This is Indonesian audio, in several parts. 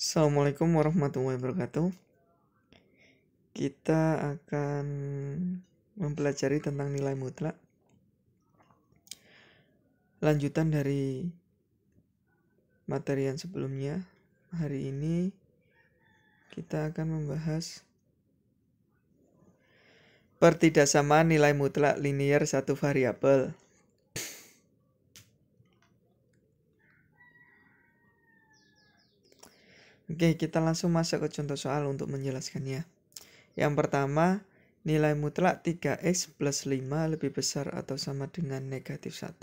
Assalamualaikum warahmatullahi wabarakatuh. Kita akan mempelajari tentang nilai mutlak. Lanjutan dari materi yang sebelumnya. Hari ini kita akan membahas pertidaksamaan nilai mutlak linier satu variabel. Oke, kita langsung masuk ke contoh soal untuk menjelaskannya. Yang pertama, nilai mutlak 3x plus 5 lebih besar atau sama dengan negatif 1.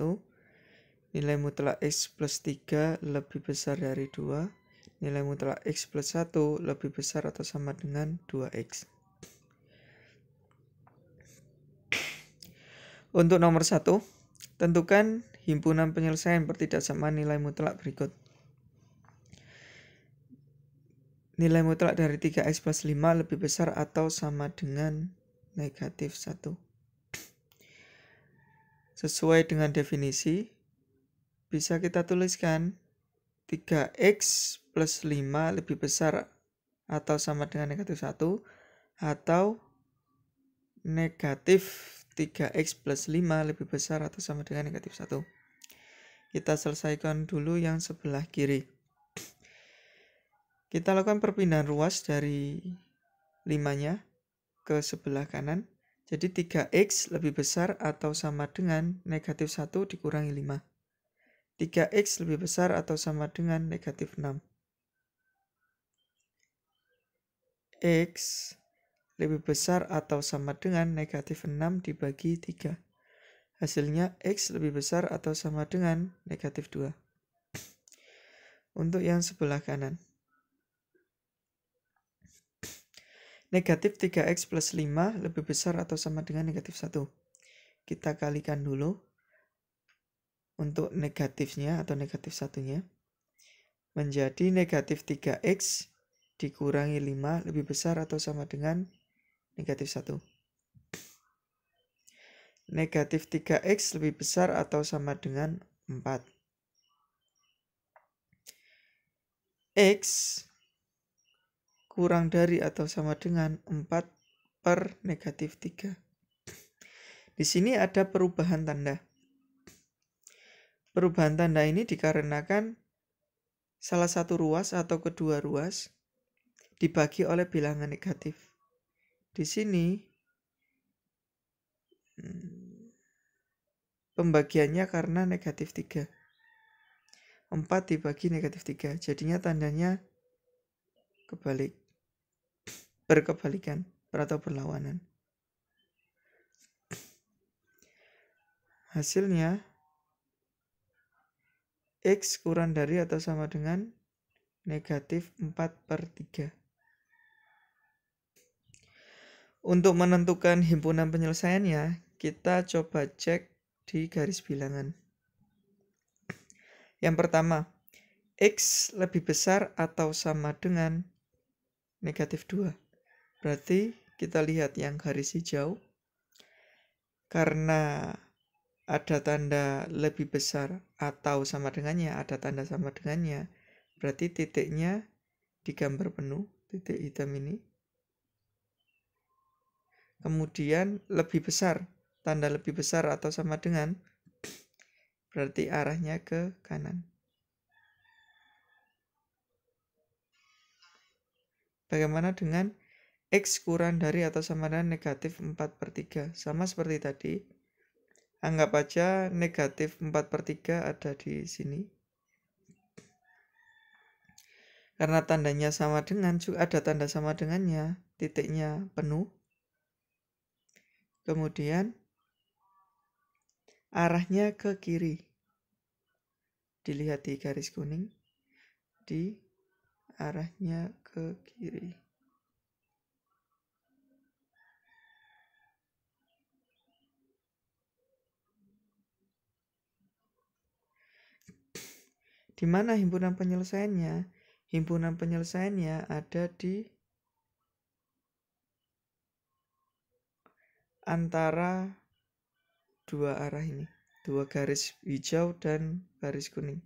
Nilai mutlak x plus 3 lebih besar dari 2. Nilai mutlak x plus 1 lebih besar atau sama dengan 2x. Untuk nomor 1, tentukan himpunan penyelesaian pertidaksamaan nilai mutlak berikut. Nilai mutlak dari 3x plus 5 lebih besar atau sama dengan negatif 1. Sesuai dengan definisi, bisa kita tuliskan 3x plus 5 lebih besar atau sama dengan negatif 1, atau negatif 3x plus 5 lebih besar atau sama dengan negatif 1. Kita selesaikan dulu yang sebelah kiri. Kita lakukan perpindahan ruas dari 5-nya ke sebelah kanan. Jadi 3x lebih besar atau sama dengan negatif 1 dikurangi 5. 3x lebih besar atau sama dengan negatif 6. X lebih besar atau sama dengan negatif 6 dibagi 3. Hasilnya X lebih besar atau sama dengan negatif 2. Untuk yang sebelah kanan, negatif 3x plus 5 lebih besar atau sama dengan negatif 1. Kita kalikan dulu untuk negatifnya atau negatif 1-nya. Menjadi negatif 3x dikurangi 5 lebih besar atau sama dengan negatif 1. Negatif 3x lebih besar atau sama dengan 4. X kurang dari atau sama dengan 4 per negatif 3. Di sini ada perubahan tanda. Perubahan tanda ini dikarenakan salah satu ruas atau kedua ruas dibagi oleh bilangan negatif. Di sini pembagiannya karena negatif 3. 4 dibagi negatif 3. Jadinya tandanya kebalik. Berkebalikan atau berlawanan. Hasilnya X kurang dari atau sama dengan negatif 4 per 3. Untuk menentukan himpunan penyelesaiannya, kita coba cek di garis bilangan. Yang pertama, X lebih besar atau sama dengan negatif 2. Berarti kita lihat yang garis hijau. Karena ada tanda lebih besar atau sama dengannya, ada tanda sama dengannya, berarti titiknya digambar penuh, titik hitam ini. Kemudian lebih besar, tanda lebih besar atau sama dengan, berarti arahnya ke kanan. Bagaimana dengan X kurang dari atau sama dengan negatif 4 per 3? Sama seperti tadi. Anggap aja negatif 4 per 3 ada di sini. Karena tandanya sama dengan, juga ada tanda sama dengannya, titiknya penuh. Kemudian arahnya ke kiri. Dilihat di garis kuning. Di arahnya ke kiri. Di mana himpunan penyelesaiannya? Himpunan penyelesaiannya ada di antara dua arah ini. Dua garis hijau dan garis kuning.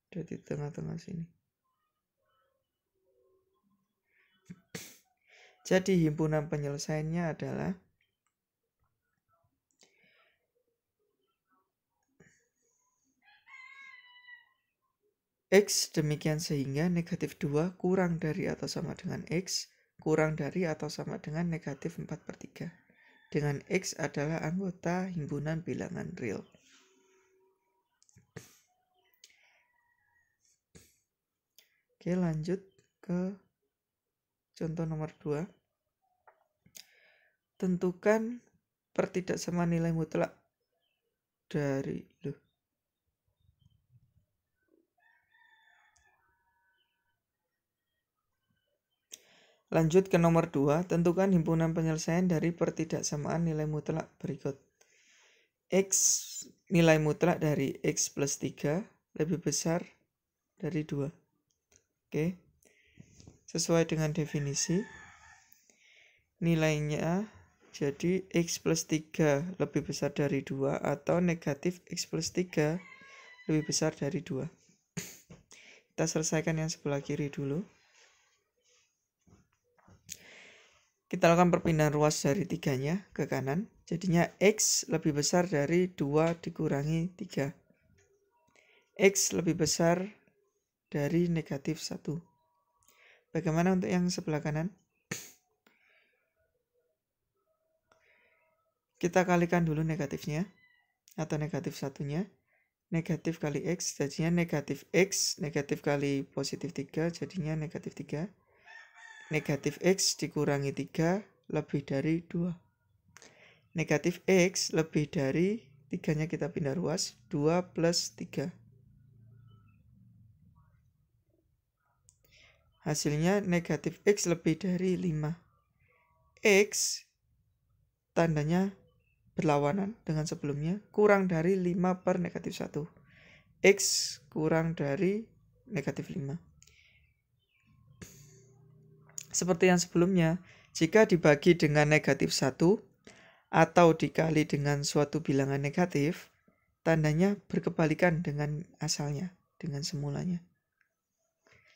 Ada di tengah-tengah sini. Jadi himpunan penyelesaiannya adalah X demikian sehingga negatif 2 kurang dari atau sama dengan X kurang dari atau sama dengan negatif 4/3. Dengan X adalah anggota himpunan bilangan real. Oke, lanjut ke contoh nomor 2. Tentukan pertidaksamaan nilai mutlak dari Lanjut ke nomor 2, tentukan himpunan penyelesaian dari pertidaksamaan nilai mutlak berikut. X nilai mutlak dari X plus 3 lebih besar dari 2. Oke. Sesuai dengan definisi, nilainya jadi X plus 3 lebih besar dari 2 atau negatif X plus 3 lebih besar dari 2. Kita selesaikan yang sebelah kiri dulu. Kita lakukan perpindahan ruas dari 3-nya ke kanan. Jadinya X lebih besar dari 2 dikurangi 3. X lebih besar dari negatif 1. Bagaimana untuk yang sebelah kanan? Kita kalikan dulu negatifnya atau negatif satunya. Negatif kali X jadinya negatif X, negatif kali positif 3 jadinya negatif 3. Negatif X dikurangi 3 lebih dari 2. Negatif X lebih dari 3-nya kita pindah ruas, 2 plus 3. Hasilnya negatif X lebih dari 5. X tandanya berlawanan dengan sebelumnya, kurang dari 5 per negatif 1. X kurang dari negatif 5. Seperti yang sebelumnya, jika dibagi dengan negatif 1 atau dikali dengan suatu bilangan negatif, tandanya berkebalikan dengan asalnya, dengan semulanya.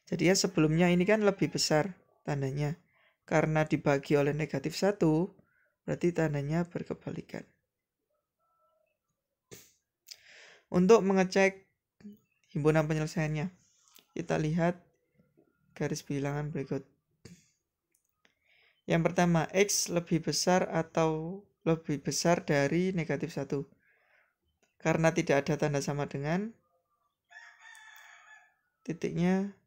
Jadi ya sebelumnya ini kan lebih besar tandanya. Karena dibagi oleh negatif 1, berarti tandanya berkebalikan. Untuk mengecek himpunan penyelesaiannya, kita lihat garis bilangan berikut. Yang pertama, X lebih besar atau lebih besar dari negatif 1. Karena tidak ada tanda sama dengan, titiknya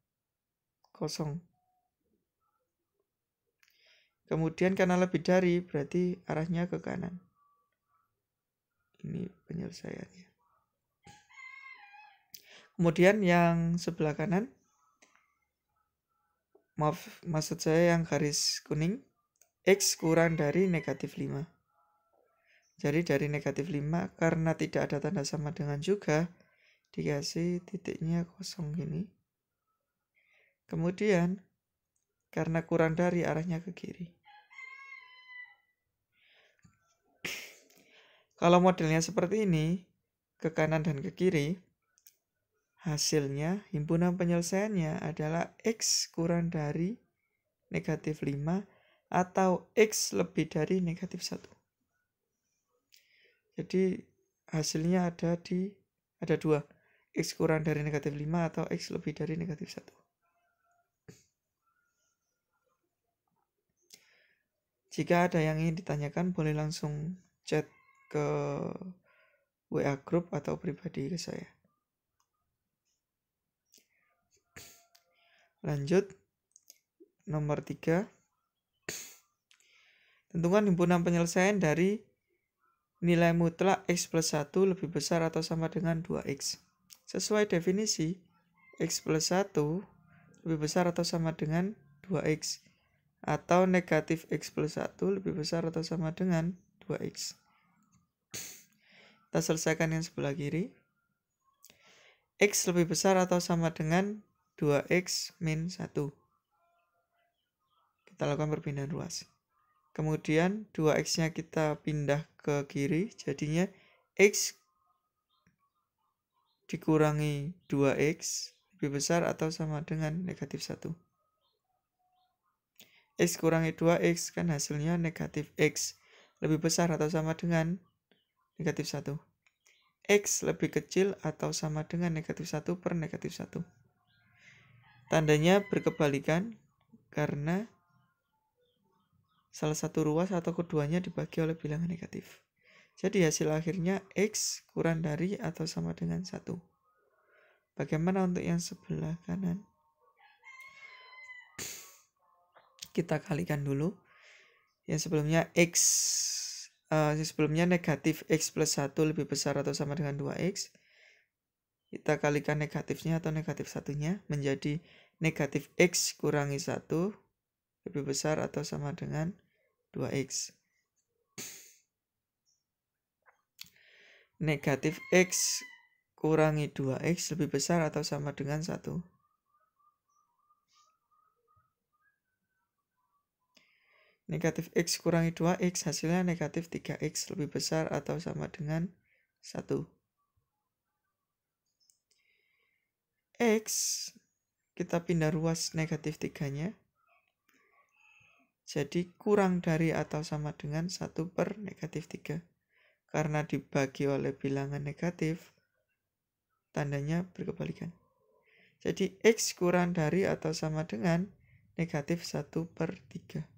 kosong. Kemudian karena lebih dari, berarti arahnya ke kanan. Ini penyelesaiannya. Kemudian yang sebelah kanan, maksud saya yang garis kuning, X kurang dari negatif 5. Jadi dari negatif 5, karena tidak ada tanda sama dengan juga, dikasih titiknya kosong gini. Kemudian, karena kurang dari, arahnya ke kiri. Kalau modelnya seperti ini, ke kanan dan ke kiri, hasilnya himpunan penyelesaiannya adalah X kurang dari negatif 5 atau X lebih dari negatif 1. Jadi hasilnya ada 2. X kurang dari negatif 5 atau X lebih dari negatif 1. Jika ada yang ingin ditanyakan, boleh langsung chat ke WA group atau pribadi ke saya. Lanjut, nomor 3. Tentukan himpunan penyelesaian dari nilai mutlak X plus 1 lebih besar atau sama dengan 2X. Sesuai definisi, X plus 1 lebih besar atau sama dengan 2X. Atau negatif X plus 1 lebih besar atau sama dengan 2X. Kita selesaikan yang sebelah kiri. X lebih besar atau sama dengan 2X min 1. Kita lakukan perpindahan ruas. Kemudian 2X-nya kita pindah ke kiri, jadinya X dikurangi 2X lebih besar atau sama dengan negatif 1. X kurangi 2X kan hasilnya negatif X. Lebih besar atau sama dengan negatif 1. X lebih kecil atau sama dengan negatif 1 per negatif 1. Tandanya berkebalikan karena salah satu ruas atau keduanya dibagi oleh bilangan negatif. Jadi hasil akhirnya X kurang dari atau sama dengan 1. Bagaimana untuk yang sebelah kanan? Kita kalikan dulu. Yang sebelumnya negatif X plus 1 lebih besar atau sama dengan 2X. Kita kalikan negatifnya atau negatif satunya menjadi negatif X kurangi 1 lebih besar atau sama dengan 2X. Negatif X kurangi 2X lebih besar atau sama dengan 1. Negatif X kurangi 2X hasilnya negatif 3X lebih besar atau sama dengan 1. X kita pindah ruas negatif 3-nya. Jadi kurang dari atau sama dengan 1 per negatif 3. Karena dibagi oleh bilangan negatif, tandanya berkebalikan. Jadi X kurang dari atau sama dengan negatif 1 per 3.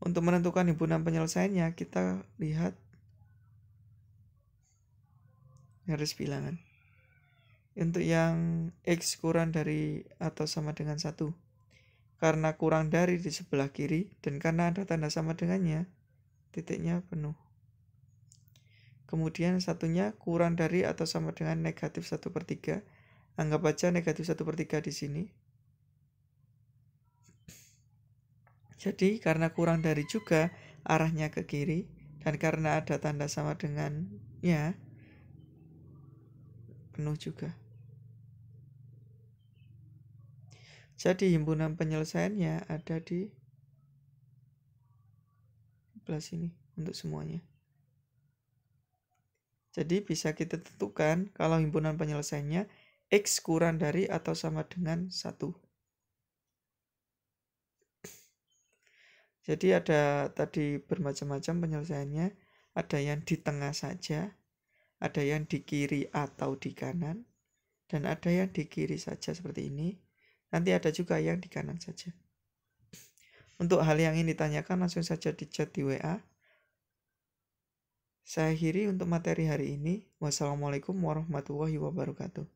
Untuk menentukan himpunan penyelesaiannya, kita lihat garis bilangan. Untuk yang X kurang dari atau sama dengan 1, karena kurang dari di sebelah kiri, dan karena ada tanda sama dengannya, titiknya penuh. Kemudian satunya kurang dari atau sama dengan negatif 1 per 3. Anggap aja negatif 1 per 3 di sini. Jadi karena kurang dari juga arahnya ke kiri, dan karena ada tanda sama dengannya, penuh juga. Jadi himpunan penyelesaiannya ada di sebelah sini untuk semuanya. Jadi bisa kita tentukan kalau himpunan penyelesaiannya X kurang dari atau sama dengan 1. Jadi ada tadi bermacam-macam penyelesaiannya. Ada yang di tengah saja, ada yang di kiri atau di kanan, dan ada yang di kiri saja seperti ini. Nanti ada juga yang di kanan saja. Untuk hal yang ingin ditanyakan langsung saja di chat di WA. Saya akhiri untuk materi hari ini. Wassalamualaikum warahmatullahi wabarakatuh.